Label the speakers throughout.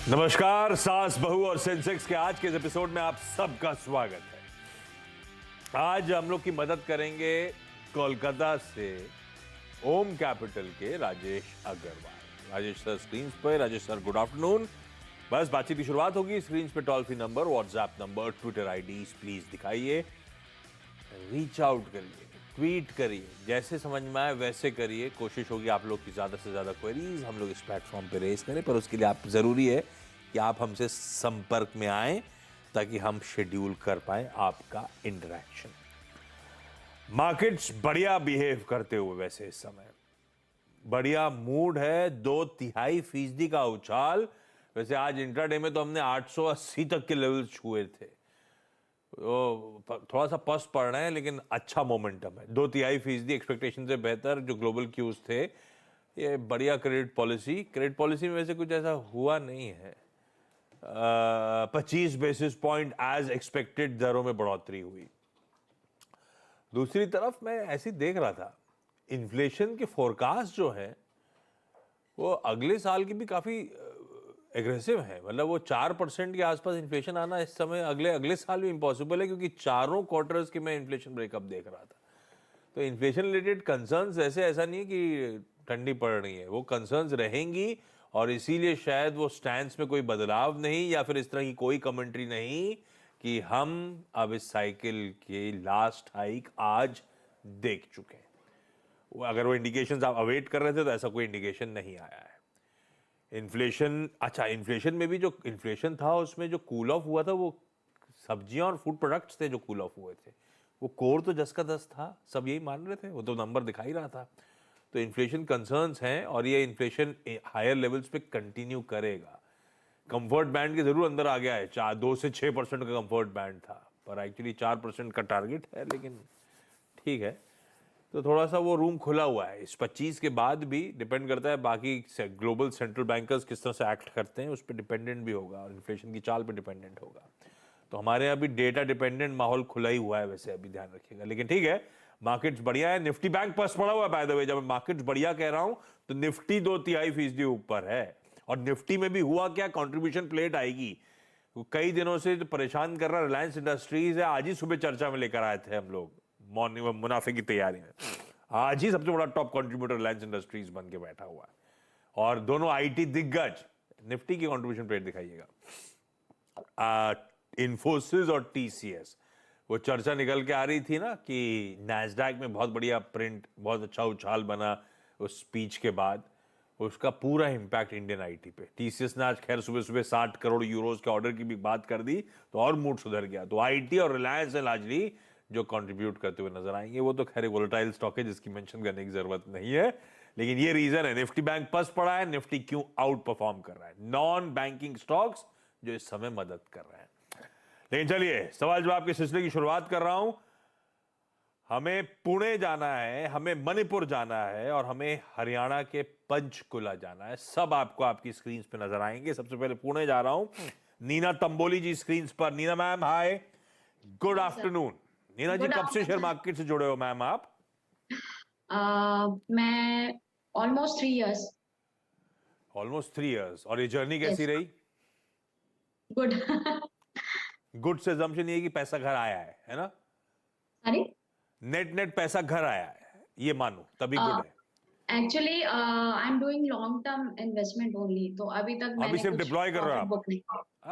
Speaker 1: नमस्कार, सास बहू और सेंसेक्स के आज के इस एपिसोड में आप सबका स्वागत है। आज हम लोग की मदद करेंगे कोलकाता से ओम कैपिटल के राजेश अग्रवाल। राजेश सर स्क्रीन पर। Rajesh sir good afternoon. बस बातचीत की शुरुआत होगी। स्क्रीन पे toll free number, WhatsApp number, Twitter IDs please दिखाइए, रीच आउट करिए, ट्वीट करिए, जैसे समझ में आए वैसे करिए। कोशिश होगी आप लोग की ज़्यादा से ज़्यादा क्वेरीज हम लोग इस प्लेटफॉर्म पे रेज करें, पर उसके लिए आप ज़रूरी है कि आप हमसे संपर्क में आएँ ताकि हम शेड्यूल कर पाएँ आपका इंटरेक्शन। मार्केट्स बढ़िया बिहेव करते हुए वैसे इस समय बढ़िया मूड है। 2/3% का उछाल। वैसे आज इंट्राडे में तो हमने 880 तक के लेवल छुए थे। थोड़ा सा पस पड़ रहे हैं लेकिन अच्छा मोमेंटम है। 2/3% एक्सपेक्टेशन से बेहतर जो ग्लोबल क्यूज थे। ये बढ़िया क्रेडिट पॉलिसी में वैसे कुछ ऐसा हुआ नहीं है। 25 बेसिस पॉइंट एज एक्सपेक्टेड दरों में बढ़ोतरी हुई। दूसरी तरफ मैं ऐसी देख रहा था, इन्फ्लेशन के फोरकास्ट जो है वो अगले साल की भी काफी एग्रेसिव है। मतलब वो 4% के आसपास इन्फ्लेशन आना इस समय अगले साल भी इम्पॉसिबल है, क्योंकि चारों क्वार्टर्स के मैं इन्फ्लेशन ब्रेकअप देख रहा था। तो इन्फ्लेशन रिलेटेड कंसर्न्स ऐसा नहीं है कि ठंडी पड़ रही है, वो कंसर्न्स रहेंगी और इसीलिए शायद वो स्टैंड्स में कोई बदलाव नहीं या फिर इस तरह की कोई कमेंट्री नहीं कि हम अब इस साइकिल के लास्ट हाइक आज देख चुके हैं। अगर वो इंडिकेशंस आप अवेट कर रहे थे तो ऐसा कोई इंडिकेशन नहीं आया है। इन्फ्लेशन में भी जो इन्फ्लेशन था उसमें जो कूल ऑफ हुआ था वो सब्जियां और फूड प्रोडक्ट्स थे जो कूल ऑफ हुए थे। वो कोर तो 10 का 10 था, सब यही मान रहे थे, वो तो नंबर दिखा ही रहा था। तो इन्फ्लेशन कंसर्न्स हैं और ये इन्फ्लेशन हायर लेवल्स पे कंटिन्यू करेगा। कंफर्ट बैंड के जरूर अंदर आ गया है। 2 से 6% का कंफर्ट बैंड था, पर एक्चुअली 4% का टारगेट है, लेकिन ठीक है। तो थोड़ा सा वो रूम खुला हुआ है। इस 25 के बाद भी डिपेंड करता है बाकी ग्लोबल सेंट्रल बैंकर्स किस तरह से एक्ट करते हैं, उस पर डिपेंडेंट भी होगा और इन्फ्लेशन की चाल पे डिपेंडेंट होगा। तो हमारे यहाँ भी डेटा डिपेंडेंट माहौल खुला ही हुआ है वैसे, अभी ध्यान रखिएगा। लेकिन ठीक है, मार्केट्स बढ़िया है। निफ्टी बैंक पस पड़ा हुआ है बाय द वे। जब मैं मार्केट्स बढ़िया कह रहा हूं तो निफ्टी 2/3% ऊपर है। और निफ्टी में भी हुआ क्या, कंट्रीब्यूशन प्लेट आएगी। कई दिनों से जो परेशान कर रहा रिलायंस इंडस्ट्रीज है, आज ही सुबह चर्चा में लेकर आए थे हम लोग मॉर्निंग में मुनाफे की तैयारी में। आज ही सबसे बड़ा टॉप कंट्रीब्यूटर रिलायंस इंडस्ट्रीज बन के बैठा हुआ है और दोनों आईटी दिग्गज। निफ्टी की कंट्रीब्यूशन प्लेट दिखाइएगा। इन्फोसिस और टीसीएस, वो चर्चा निकल के आ रही थी ना कि नैस्डैक में बहुत बढ़िया प्रिंट, बहुत अच्छा उछाल बना उस स्पीच के बाद। उसका पूरा इंपैक्ट इंडियन आईटी पे। टीसीएस ने आज खैर सुबह सुबह 60 करोड़ यूरोज के ऑर्डर की भी बात कर दी तो और मूड सुधर गया। तो आईटी और रिलायंस लार्जली जो कंट्रीब्यूट करते हुए नजर आएंगे। वो तो खैर वोलेटाइल स्टॉक है जिसकी मेंशन करने की जरूरत नहीं है, लेकिन ये रीजन है। निफ्टी बैंक पस पड़ा है, निफ्टी क्यों आउट परफॉर्म कर रहा है। नॉन बैंकिंग स्टॉक्स जो इस समय मदद कर रहे हैं। लेकिन चलिए सवाल जवाब के सिलसिले की शुरुआत कर रहा हूं। हमें पुणे जाना है, हमें मणिपुर जाना है और हमें हरियाणा के पंचकुला जाना है। सब आपको आपकी स्क्रीन पे नजर आएंगे। सबसे पहले पुणे जा रहा हूं। नीना तंबोली जी स्क्रीन पर। Neena ma'am hi, good afternoon. Neena ji कब से शेयर मार्केट से जुड़े हो मैम आप?
Speaker 2: मैं ऑलमोस्ट 3 इयर्स।
Speaker 1: Almost 3 years. और ये जर्नी कैसी
Speaker 2: यस,
Speaker 1: रही?
Speaker 2: गुड।
Speaker 1: गुड से assumption ये कि पैसा घर आया है ना?
Speaker 2: सॉरी।
Speaker 1: नेट नेट पैसा घर आया है, ये मानो तभी गुड है।
Speaker 2: Actually I am doing long term investment only, तो अभी तक
Speaker 1: अभी
Speaker 2: मैंने
Speaker 1: सिर्फ
Speaker 2: कुछ
Speaker 1: डिप्लॉय कर रहे हो
Speaker 2: प्रॉफिट
Speaker 1: आप?
Speaker 2: बुक नहीं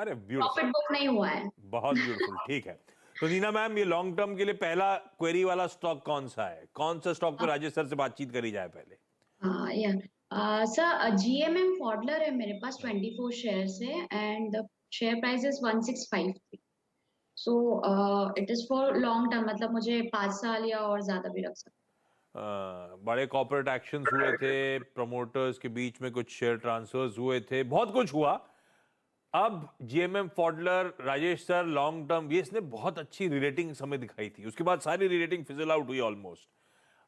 Speaker 1: अरे
Speaker 2: प्रॉफिट
Speaker 1: ब्यूटीफुल,
Speaker 2: बुक नहीं हुआ है।
Speaker 1: बहुत ब्यूटीफुल। ठीक है, तो नीना मैम ये लॉन्ग टर्म के लिए पहला क्वेरी वाला स्टॉक कौन सा है? कौन सा स्टॉक पे राजेश सर से बातचीत करी जाए पहले?
Speaker 2: या सर, जीएमएम फॉडलर है मेरे पास 24 शेयर है and the share price is 1653। So it is for long term, मतलब मुझे 5 साल या और ज्यादा भी रख सकते।
Speaker 1: बड़े कॉर्पोरेट एक्शंस हुए थे, प्रमोटर्स के बीच में कुछ शेयर ट्रांसफर्स हुए थे, बहुत कुछ हुआ। अब जीएमएम फॉडलर राजेश सर लॉन्ग टर्म, ये इसने बहुत अच्छी रिलेटिंग समय दिखाई थी, उसके बाद सारी रिलेटिंग फिजल आउट हुई ऑलमोस्ट।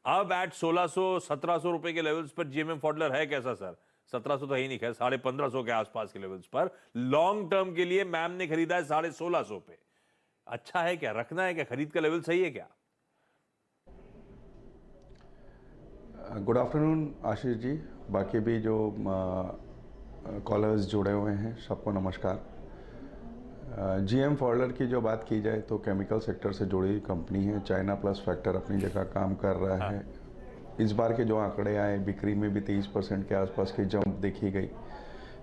Speaker 1: अब एट 1600-1700 रुपए के लेवल्स पर जीएमएम फॉडलर है कैसा सर? 1700 तो ही नहीं, खैर 1550 के आसपास के लेवल्स पर लॉन्ग टर्म के लिए मैम ने खरीदा है 1650 पे। अच्छा है क्या? रखना है क्या? खरीद का लेवल सही है क्या?
Speaker 3: Good afternoon Ashish ji. बाकी भी जो कॉलर्स जुड़े हुए हैं, सबको नमस्कार। जीएम फॉडलर की जो बात की जाए तो केमिकल सेक्टर से जुड़ी कंपनी है। चाइना प्लस फैक्टर अपनी जगह काम कर रहा है। इस बार के जो आंकड़े आए, बिक्री में भी 30% के आसपास की जंप देखी गई।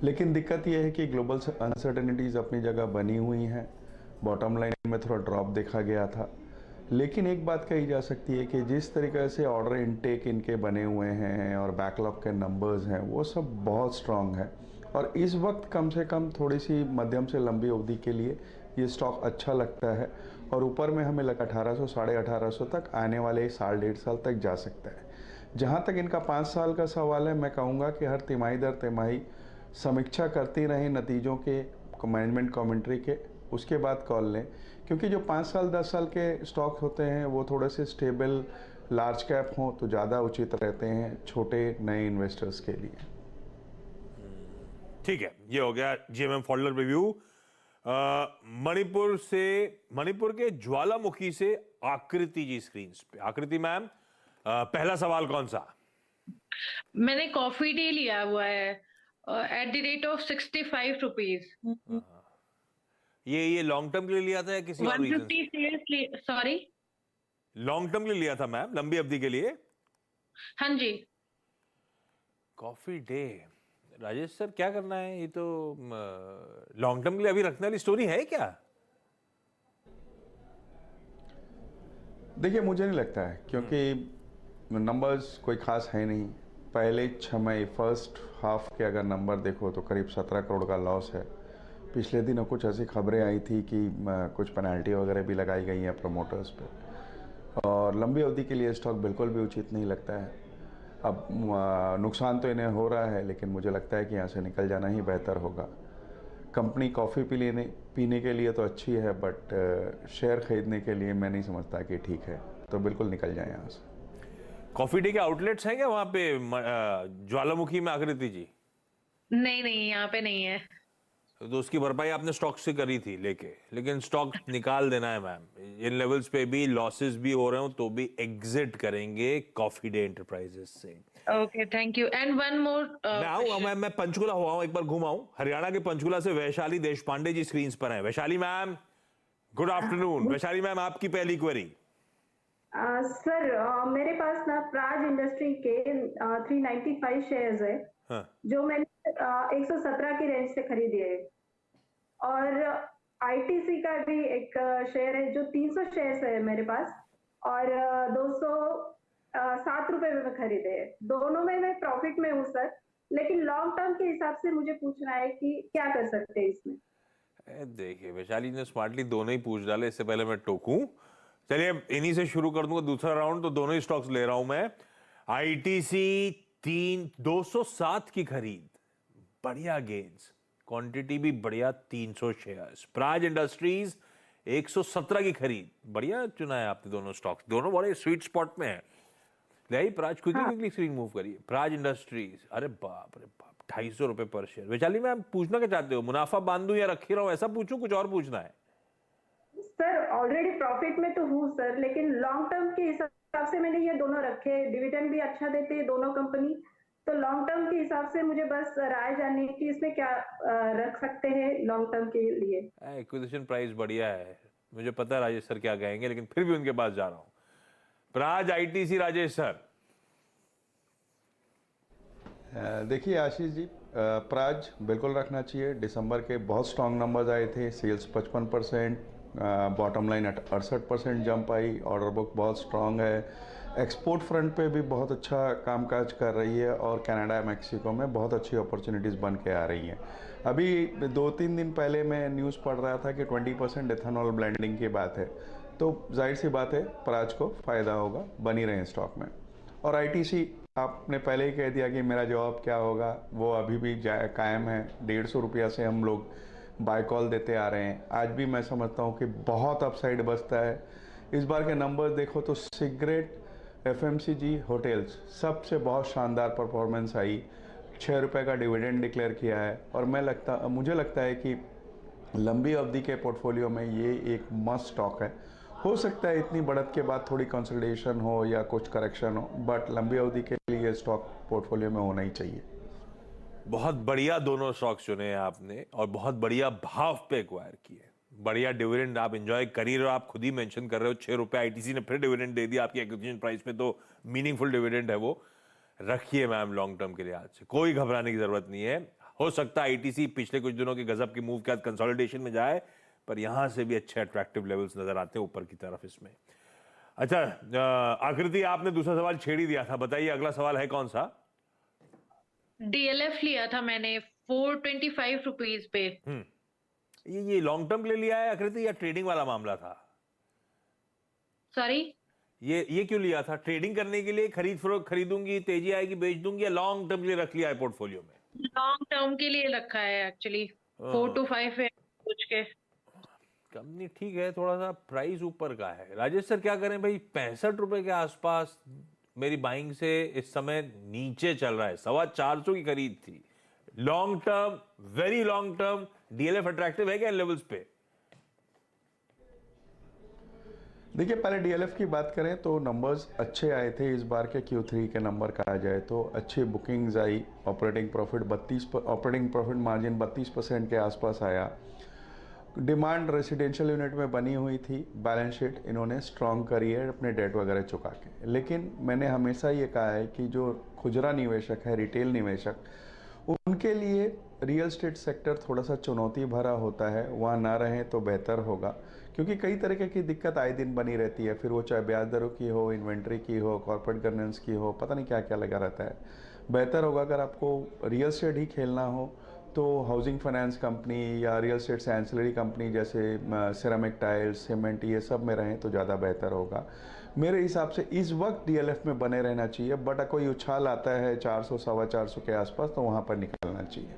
Speaker 3: लेकिन दिक्कत यह है कि ग्लोबल अनसर्टेनिटीज़ अपनी जगह बनी हुई हैं। बॉटम लाइन में थोड़ा ड्रॉप देखा गया था। लेकिन एक बात कही जा सकती है कि जिस तरीके से ऑर्डर इनटेक इनके बने हुए हैं और बैकलॉग के नंबर्स हैं, वो सब बहुत स्ट्रांग है। और इस वक्त कम से कम थोड़ी सी मध्यम से लंबी अवधि के लिए ये स्टॉक अच्छा लगता है। और ऊपर में हमें लगा 1800 साढ़े 1800 तक आने वाले साल डेढ़ साल तक जा सकता है। जहाँ तक इनका 5 साल का सवाल है, मैं कहूँगा कि हर तिमाही दर तिमाही समीक्षा करती रहें नतीजों के, मैनेजमेंट कमेंट्री के, उसके बाद कॉल लें। क्योंकि जो 5 साल 10 साल के स्टॉक होते हैं वो थोड़े से स्टेबल लार्ज कैप हों तो ज़्यादा उचित रहते हैं छोटे नए इन्वेस्टर्स के लिए।
Speaker 1: ठीक है, ये हो गया जीएमएम फॉडलर रिव्यू। मणिपुर के ज्वालामुखी से आकृति जी स्क्रीन पे। आकृति मैम, पहला सवाल कौन सा?
Speaker 4: मैंने कॉफी डे लिया हुआ है at the rate of 65 rupees.
Speaker 1: ये लॉन्ग टर्म के लिए लिया था या किसी और रीजन
Speaker 4: 150
Speaker 1: से?
Speaker 4: शेयर्स, सॉरी,
Speaker 1: लॉन्ग टर्म के लिए लिया था मैम, लंबी अवधि के लिए?
Speaker 4: हाँ जी।
Speaker 1: कॉफी डे, राजेश सर क्या करना है? ये तो लॉन्ग टर्म के लिए अभी रखने वाली स्टोरी है क्या?
Speaker 3: देखिए, मुझे नहीं लगता है, क्योंकि नंबर्स कोई खास है नहीं। पहले 6 मई फर्स्ट हाफ के अगर नंबर देखो तो करीब 17 करोड़ का लॉस है। पिछले दिनों कुछ ऐसी खबरें आई थी कि कुछ पेनल्टी वगैरह भी लगाई गई हैं प्रमोटर्स पे। और लंबी अवधि के लिए स्टॉक बिल्कुल भी उचित नहीं लगता है। अब नुकसान तो इन्हें हो रहा है, लेकिन मुझे लगता है कि यहाँ से निकल जाना ही बेहतर होगा। कंपनी कॉफ़ी पीने के लिए तो अच्छी है, बट शेयर खरीदने के लिए मैं नहीं समझता कि ठीक है। तो बिल्कुल निकल जाए यहाँ से।
Speaker 1: कॉफी डे के आउटलेट्स हैं क्या वहां पे ज्वालामुखी में, आकृति जी?
Speaker 4: नहीं, यहाँ पे नहीं है।
Speaker 1: तो उसकी भरपाई आपने स्टॉक से करी थी लेके, लेकिन स्टॉक निकाल देना है मैम। इन लेवल्स पे भी लॉसेस भी हो रहे हो तो भी एग्जिट करेंगे कॉफी डे एंटरप्राइजेस से।
Speaker 4: Okay, thank you. And one more,
Speaker 1: मैं पंचकुला हुआ हूं, एक बार घुमाऊं। हरियाणा के पंचकुला से वैशाली देशपांडे जी स्क्रीन पर हैं। Vaishali ma'am, good afternoon. Vaishali ma'am, आपकी पहली क्वेरी।
Speaker 5: सर, मेरे पास ना प्राज इंडस्ट्री के 395 शेयर्स है।
Speaker 1: हाँ।
Speaker 5: जो मैंने 117 की रेंज से खरीदी है। और आईटीसी का भी एक शेयर है जो 300 शेयर्स है मेरे पास, और 207 रुपए में खरीदे है। दोनों में मैं प्रॉफिट में हूँ सर, लेकिन लॉन्ग टर्म के हिसाब से मुझे पूछना है कि क्या कर सकते हैं इसमें।
Speaker 1: देखिए, वैशाली ने स्मार्टली दोनों ही पूछ डाले। इससे पहले मैं टोकूं, चलिए इन्हीं से शुरू कर दूंगा दूसरा राउंड। तो दोनों ही स्टॉक्स ले रहा हूं मैं। आईटीसी 207 की खरीद, बढ़िया गेन्स, क्वांटिटी भी बढ़िया 300 शेयर्स। प्राज इंडस्ट्रीज 117 की खरीद, बढ़िया चुना है आपने दोनों स्टॉक्स, दोनों बड़े स्वीट स्पॉट में है। ले प्राज क्विकली स्क्रीन मूव करिए। प्राज इंडस्ट्रीज, अरे बाप रे बाप, 250 रुपए पर शेयर। वैशाली मैम, पूछना क्या चाहते हो? मुनाफा बांधू या रखी रहो, ऐसा पूछूं, कुछ और पूछना है?
Speaker 5: सर, ऑलरेडी प्रॉफिट में तो हूँ सर, लेकिन लॉन्ग टर्म के हिसाब से मैंने ये दोनों रखे। डिविडेंड भी अच्छा देते हैं दोनों कंपनी। तो लॉन्ग टर्म के हिसाब से मुझे बस राय जाननी है कि इसमें क्या रख सकते हैं लॉन्ग टर्म के लिए।
Speaker 1: एक्विजिशन प्राइस बढ़िया है, मुझे पता है राजेश सर क्या कहेंगे, लेकिन फिर भी उनके पास जा रहा हूं। Praj ITC, Rajesh sir.
Speaker 3: देखिए आशीष जी, प्राज बिल्कुल रखना चाहिए। दिसंबर के बहुत स्ट्रांग नंबर्स आए थे। सेल्स 55%, बॉटम लाइन 68% जंप आई। ऑर्डर बुक बहुत स्ट्रांग है। एक्सपोर्ट फ्रंट पे भी बहुत अच्छा कामकाज कर रही है, और कनाडा मैक्सिको में बहुत अच्छी अपॉर्चुनिटीज़ बन के आ रही हैं। अभी 2-3 दिन पहले मैं न्यूज़ पढ़ रहा था कि 20% एथेनॉल ब्लेंडिंग की बात है। तो जाहिर सी बात है प्राज को फ़ायदा होगा, बनी रहे स्टॉक में। और आईटीसी, आपने पहले ही कह दिया कि मेरा जवाब क्या होगा, वो अभी भी कायम है। 150 रुपया से हम लोग बाय कॉल देते आ रहे हैं। आज भी मैं समझता हूँ कि बहुत अपसाइड बचता है। इस बार के नंबर देखो तो सिगरेट, एफएमसीजी, होटल्स, सबसे बहुत शानदार परफॉर्मेंस आई। 6 रुपये का डिविडेंड डिक्लेयर किया है। और मुझे लगता है कि लंबी अवधि के पोर्टफोलियो में ये एक मस्ट स्टॉक है। हो सकता है इतनी बढ़त के बाद थोड़ी कंसोलिडेशन हो या कुछ करेक्शन हो, बट लंबी अवधि के लिए स्टॉक पोर्टफोलियो में होना ही चाहिए।
Speaker 1: बहुत बढ़िया दोनों स्टॉक्स चुने हैं आपने और बहुत बढ़िया भाव पे एक्वायर किए। बढ़िया डिविडेंड आप एंजॉय कर ही रहे हो। आप खुद ही मेंशन कर रहे हो 6 रुपए आईटीसी ने फिर डिविडेंड दे दिया आपकी एक्विजिशन प्राइस पे, तो मीनिंगफुल डिविडेंड है वो। रखिए मैम लॉन्ग टर्म के लिहाज से, कोई घबराने की जरूरत नहीं है। हो सकता है आईटीसी पिछले कुछ दिनों के गजब के मूव के बाद कंसोलिडेशन में जाए, पर यहां से भी अच्छे अट्रैक्टिव लेवल्स नजर आते हैं ऊपर की तरफ इसमें। अच्छा आकृति, आपने दूसरा सवाल छेड़ ही दिया था, बताइए अगला सवाल है कौन सा?
Speaker 4: डीएलएफ लिया था मैंने 425 रुपीज पे।
Speaker 1: ये लॉन्ग टर्म के लिए लिया है आकृति या ट्रेडिंग वाला मामला था?
Speaker 4: सॉरी,
Speaker 1: ये क्यों लिया था? ट्रेडिंग करने के लिए खरीद फरोख्त, खरीदूंगी तेजी आएगी बेच दूंगी, या लॉन्ग टर्म के लिए रख लिया है पोर्टफोलियो में?
Speaker 4: लॉन्ग टर्म के लिए रखा है एक्चुअली। 4 to 5 है सोच के।
Speaker 1: कंपनी ठीक है, थोड़ा सा प्राइस ऊपर का है। राजेश सर क्या करें भाई, 65 रुपए के आसपास मेरी बाइंग से इस समय नीचे चल रहा है। 425 की खरीद थी। Long term, very long term, DLF attractive है क्या इन लेवल्स पे?
Speaker 3: देखिए, पहले डीएलएफ की बात करें तो नंबर्स अच्छे आए थे इस बार के। Q3 के नंबर कहा जाए तो अच्छी बुकिंग्स आई। ऑपरेटिंग प्रॉफिट मार्जिन 32% के आसपास आया। डिमांड रेसिडेंशियल यूनिट में बनी हुई थी। बैलेंस शीट इन्होंने स्ट्रॉन्ग करी है अपने डेट वगैरह चुका के। लेकिन मैंने हमेशा ये कहा है कि जो खुदरा निवेशक है, रिटेल निवेशक, उनके लिए रियल एस्टेट सेक्टर थोड़ा सा चुनौती भरा होता है। वहाँ ना रहें तो बेहतर होगा, क्योंकि कई तरीके की दिक्कत आए दिन बनी रहती है। फिर वो चाहे ब्याज दरों की हो, इन्वेंट्री की हो, कॉर्पोरेट गवर्नेंस की हो, पता नहीं क्या क्या लगा रहता है। बेहतर होगा अगर आपको रियल एस्टेट ही खेलना हो तो हाउसिंग फाइनेंस कंपनी या रियल एस्टेट से एंसिलरी कंपनी जैसे सिरेमिक टाइल्स, सीमेंट, ये सब में रहें तो ज़्यादा बेहतर होगा। मेरे हिसाब से इस वक्त डीएलएफ में बने रहना चाहिए, बट कोई उछाल आता है 400 सवा 400 के आसपास तो वहाँ पर निकलना चाहिए।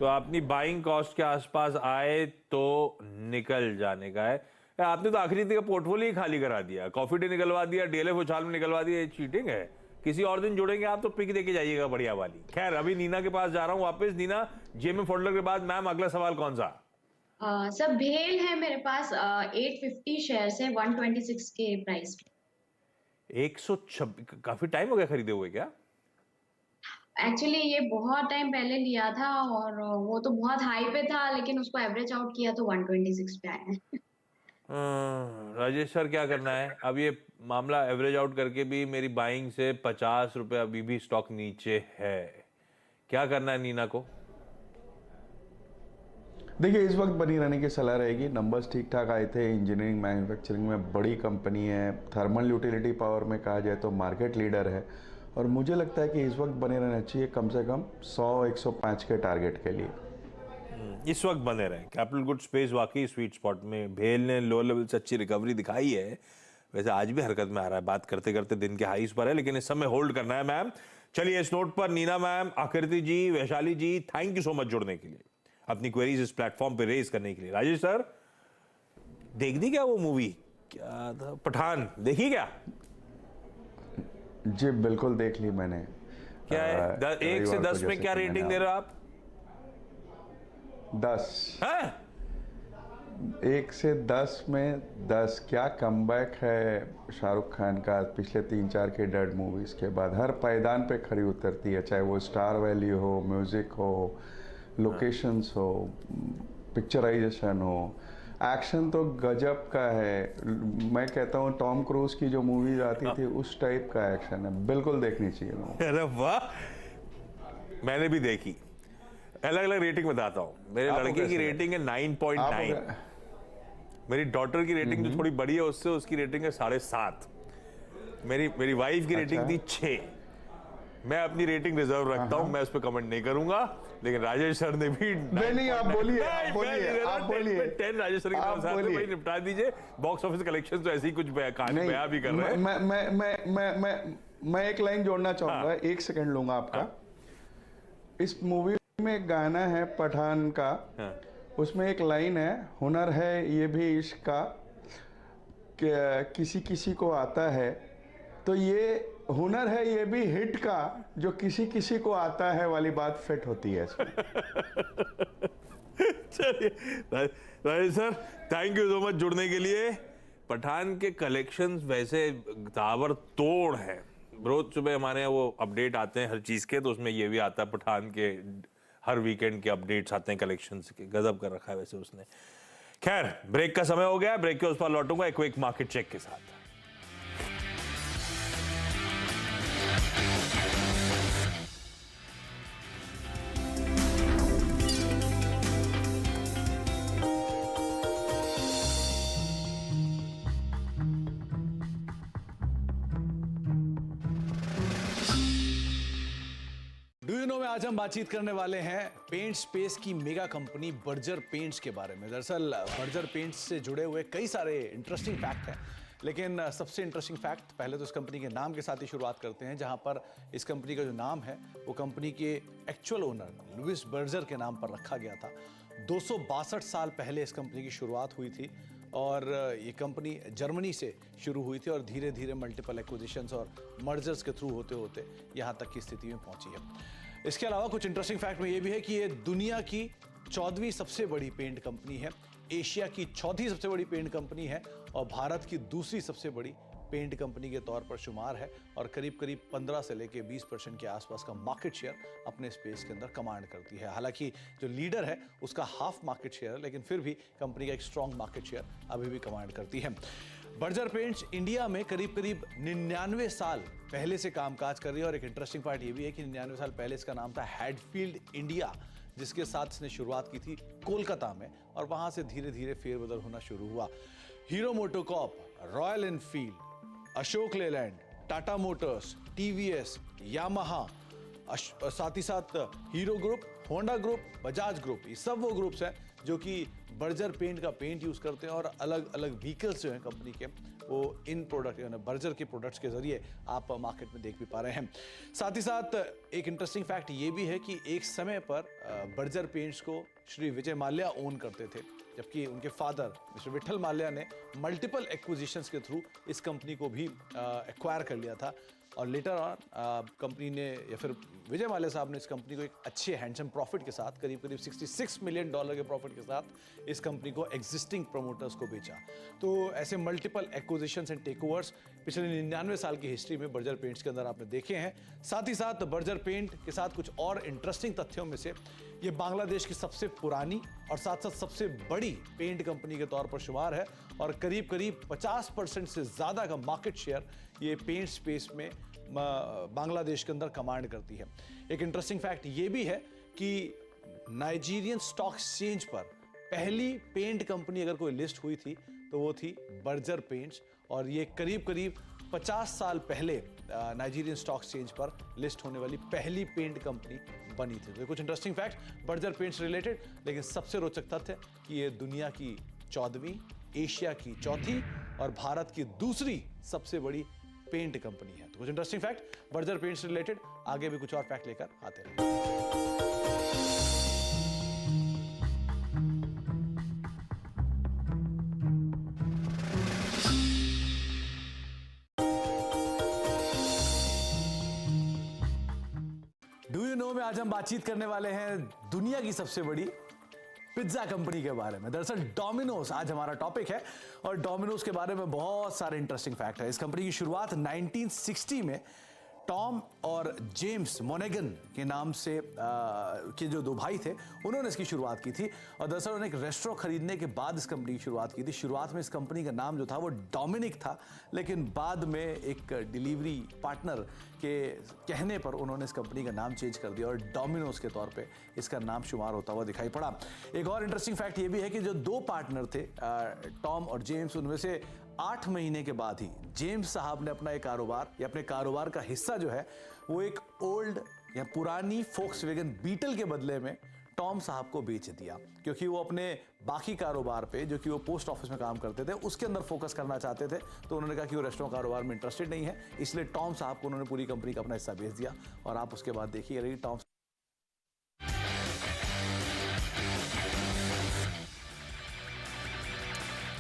Speaker 1: तो अपनी बाइंग कॉस्ट के आसपास आए तो निकल जाने का है। आपने तो आखिरी का पोर्टफोलियो ही खाली करा दिया, कॉफी डे निकलवा दिया, डीएलएफ उछाल में निकलवा दिया। ये चीटिंग है। किसी और दिन जुड़ेंगे आप तो पिक देके जाइएगा बढ़िया वाली। खैर अभी नीना के पास जा रहा हूं वापस। नीना, जीएमएम फोल्डर के बाद मैम अगला सवाल कौन सा?
Speaker 2: सर भेल है मेरे पास 850 शेयर है 126 के प्राइस पे।
Speaker 1: 126? काफी टाइम हो गया खरीदे हुए क्या?
Speaker 2: एक्चुअली ये बहुत टाइम पहले लिया था और वो तो बहुत हाई पे था, लेकिन उसको एवरेज आउट किया तो 126 पे आया है।
Speaker 1: राजेश सर क्या करना है अब? ये मामला एवरेज आउट करके भी मेरी बाइंग से 50 रुपए अभी भी स्टॉक नीचे है। क्या करना है नीना को?
Speaker 3: देखिए, इस वक्त बनी रहने की सलाह रहेगी। नंबर्स ठीक ठाक आए थे। इंजीनियरिंग मैन्युफैक्चरिंग में बड़ी कंपनी है। थर्मल यूटिलिटी पावर में कहा जाए तो मार्केट लीडर है। और मुझे लगता है कि इस वक्त बने रहना चाहिए कम से कम 100-105 के टारगेट के लिए।
Speaker 1: इस वक्त बने रहे। कैपिटल गुड स्पेस वाकई स्वीट स्पॉट में। भेल ने लो लेवल से अच्छी रिकवरी दिखाई है। वैसे आज भी हरकत में आ रहा है, बात करते करते दिन के हाईस पर है, लेकिन इस समय होल्ड करना है मैम। चलिए इस नोट पर नीना मैम, आकृति जी, वैशाली जी, थैंक यू सो मच जुड़ने के लिए, अपनी क्वेरीज इस प्लेटफॉर्म पे रेज करने के लिए। राजेश सर, देख दी क्या वो मूवी? क्या था, पठान देखी क्या?
Speaker 3: जी बिल्कुल देख ली मैंने।
Speaker 1: क्या है 1 से 10 में क्या रेटिंग दे रहे हो आप?
Speaker 3: 10।
Speaker 1: हाँ?
Speaker 3: 1 से 10 में 10। क्या कमबैक है शाहरुख खान का पिछले 3-4 के डेड मूवीज के बाद। हर पायदान पे खरी उतरती है, चाहे वो स्टार वैल्यू हो, म्यूजिक हो, लोकेशंस हो, पिक्चराइजेशन हो, एक्शन तो गजब का है। मैं कहता हूँ टॉम क्रूज की जो मूवीज आती थी उस टाइप का एक्शन है। बिल्कुल देखनी चाहिए लोगों को।
Speaker 1: अरे वाह, मैंने भी देखी। अलग अलग रेटिंग बताता हूँ। मेरे लड़के की रेटिंग है 9.9। मेरी डॉटर की रेटिंग जो थोड़ी बड़ी है उससे, उसकी रेटिंग है 7.5। मेरी वाइफ की रेटिंग थी 6। मैं अपनी रेटिंग रिजर्व रखता हूँ, मैं उस पर कमेंट नहीं करूंगा। लेकिन राजेश सर ने भी
Speaker 3: नहीं, आप बोलिए, आप बोलिए
Speaker 1: 10 राजेश सर के नाम साथ में निपटा दीजिए। बॉक्स ऑफिस कलेक्शन तो ऐसे ही कुछ कहानी बयां भी कर रहे हैं।
Speaker 3: मैं एक लाइन जोड़ना चाहूंगा। 1 सेकंड लूंगा आपका। इस मूवी में एक गाना है पठान का, उसमें एक लाइन है, हुनर है ये भी इश्क का, किसी किसी को आता है। तो ये हुनर है ये भी हिट का, जो किसी किसी को आता है वाली बात फिट होती है इसमें।
Speaker 1: चलिए Rajesh sir, thank you so much जुड़ने के लिए। पठान के कलेक्शंस वैसे ताबड़तोड़ हैं, रोज सुबह हमारे यहाँ वो अपडेट आते हैं हर चीज के, तो उसमें ये भी आता है पठान के हर वीकेंड के अपडेट्स आते हैं कलेक्शंस के, गजब कर रखा है वैसे उसने। खैर ब्रेक का समय हो गया, ब्रेक के उस पर लौटूंगा एक क्विक मार्केट चेक के साथ।
Speaker 6: डू यू नो में आज हम बातचीत करने वाले हैं पेंट स्पेस की मेगा कंपनी बर्जर पेंट्स के बारे में। दरअसल बर्जर पेंट्स से जुड़े हुए कई सारे इंटरेस्टिंग फैक्ट हैं, लेकिन सबसे इंटरेस्टिंग फैक्ट पहले तो इस कंपनी के नाम के साथ ही शुरुआत करते हैं, जहां पर इस कंपनी का जो नाम है वो कंपनी के एक्चुअल ओनर लुइस बर्जर के नाम पर रखा गया था। 262 साल पहले इस कंपनी की शुरुआत हुई थी और ये कंपनी जर्मनी से शुरू हुई थी और धीरे धीरे मल्टीपल एक्विजिशंस और मर्जर्स के थ्रू होते होते यहाँ तक की स्थिति में पहुंची है। इसके अलावा कुछ इंटरेस्टिंग फैक्ट में ये भी है कि ये दुनिया की 14वीं सबसे बड़ी पेंट कंपनी है, एशिया की चौथी सबसे बड़ी पेंट कंपनी है और भारत की दूसरी सबसे बड़ी पेंट कंपनी के तौर पर शुमार है और करीब करीब 15 से लेकर 20% के आसपास का मार्केट शेयर अपने स्पेस के अंदर कमांड करती है। हालांकि जो लीडर है उसका हाफ मार्केट शेयर है, लेकिन फिर भी कंपनी का एक स्ट्रॉन्ग मार्केट शेयर अभी भी कमांड करती है। बर्जर पेंट्स इंडिया में करीब करीब 99 साल पहले से कामकाज कर रही है और एक इंटरेस्टिंग पार्ट ये भी है कि 99 साल पहले इसका नाम था हैडफील्ड इंडिया, जिसके साथ इसने शुरुआत की थी कोलकाता में और वहां से धीरे धीरे फेरबदल होना शुरू हुआ। Hero MotoCorp, royal Enfield, Ashok Leyland, Tata Motors, TVS, Yamaha, साथ ही साथ hero group, Honda group, Bajaj group, ये सब वो ग्रुप्स हैं जो कि बर्जर पेंट का पेंट यूज करते हैं और अलग अलग व्हीकल्स जो हैं कंपनी के वो इन प्रोडक्ट यानी बर्जर के प्रोडक्ट्स के जरिए आप मार्केट में देख भी पा रहे हैं। साथ ही साथ एक इंटरेस्टिंग फैक्ट ये भी है कि एक समय पर बर्जर पेंट्स को श्री विजय माल्या ओन करते थे, जबकि उनके फादर मिस्टर विठल माल्या ने मल्टीपल एक्विजिशंस के थ्रू इस कंपनी को भी एक्वायर कर लिया था और लेटर ऑन कंपनी ने या फिर विजय माल्या साहब ने इस कंपनी को एक अच्छे हैंडसम प्रॉफिट के साथ करीब करीब $66 मिलियन के प्रॉफिट के साथ इस कंपनी को एग्जिस्टिंग प्रमोटर्स को बेचा। तो ऐसे मल्टीपल एक्विजिशंस एंड टेकओवर्स पिछले 99 साल की हिस्ट्री में बर्जर पेंट्स के अंदर आपने देखे हैं। साथ ही साथ बर्जर पेंट के साथ कुछ और इंटरेस्टिंग तथ्यों में से ये बांग्लादेश की सबसे पुरानी और साथ साथ सबसे बड़ी पेंट कंपनी के तौर पर शुमार है और करीब करीब 50% से ज़्यादा का मार्केट शेयर ये पेंट स्पेस में बांग्लादेश के अंदर कमांड करती है। एक इंटरेस्टिंग फैक्ट ये भी है कि नाइजीरियन स्टॉक एक्सचेंज पर पहली पेंट कंपनी अगर कोई लिस्ट हुई थी तो वो थी बर्जर पेंट्स और ये करीब करीब 50 साल पहले नाइजीरियन स्टॉक एक्सचेंज पर लिस्ट होने वाली पहली पेंट कंपनी बनी थी। तो कुछ interesting fact Berger paints related, लेकिन सबसे रोचक तथ्य कि ये दुनिया की 14वीं, एशिया की चौथी और भारत की दूसरी सबसे बड़ी पेंट कंपनी है। तो कुछ interesting fact Berger paints related, आगे भी कुछ और फैक्ट लेकर आते रहेंगे। डू यू नो में आज हम बातचीत करने वाले हैं दुनिया की सबसे बड़ी पिज्जा कंपनी के बारे में। दरअसल डोमिनोज आज हमारा टॉपिक है और डोमिनोज के बारे में बहुत सारे इंटरेस्टिंग फैक्ट है। इस कंपनी की शुरुआत 1960 में टॉम और जेम्स मोनेगन के नाम से के जो दो भाई थे उन्होंने इसकी शुरुआत की थी और दरअसल उन्होंने एक रेस्टोरेंट खरीदने के बाद इस कंपनी की शुरुआत की थी। शुरुआत में इस कंपनी का नाम जो था वो डोमिनिक था, लेकिन बाद में एक डिलीवरी पार्टनर के कहने पर उन्होंने इस कंपनी का नाम चेंज कर दिया और डोमिनोज के तौर पे इसका नाम शुमार होता हुआ दिखाई पड़ा। एक और इंटरेस्टिंग फैक्ट ये भी है कि जो दो पार्टनर थे टॉम और जेम्स, उनमें से 8 महीने के बाद ही जेम्स साहब ने अपना एक कारोबार या अपने कारोबार का हिस्सा जो है वो एक ओल्ड या पुरानी फोक्सवैगन बीटल के बदले में टॉम साहब को बेच दिया, क्योंकि वो अपने बाकी कारोबार पे जो कि वो पोस्ट ऑफिस में काम करते थे उसके अंदर फोकस करना चाहते थे। तो उन्होंने कहा कि वो रेस्टोरेंट कारोबार में इंटरेस्टेड नहीं है, इसलिए टॉम साहब को उन्होंने पूरी कंपनी का अपना हिस्सा बेच दिया और आप उसके बाद देखिए टॉम।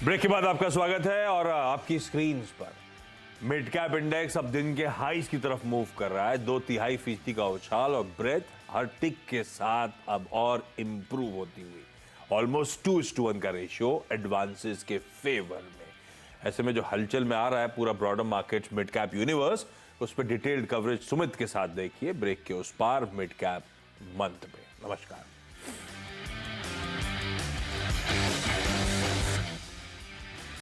Speaker 1: ब्रेक के बाद आपका स्वागत है और आपकी स्क्रीन्स पर मिड कैप इंडेक्स अब दिन के हाईज की तरफ मूव कर रहा है। 2.5% का उछाल और ब्रेथ हर टिक के साथ अब और इंप्रूव होती हुई ऑलमोस्ट 2:1 का रेशियो एडवांसेस के फेवर में। ऐसे में जो हलचल में आ रहा है पूरा broader market mid cap universe, उस पर डिटेल्ड कवरेज सुमित के साथ देखिए ब्रेक के उस पार मिड कैप मंथ में। नमस्कार।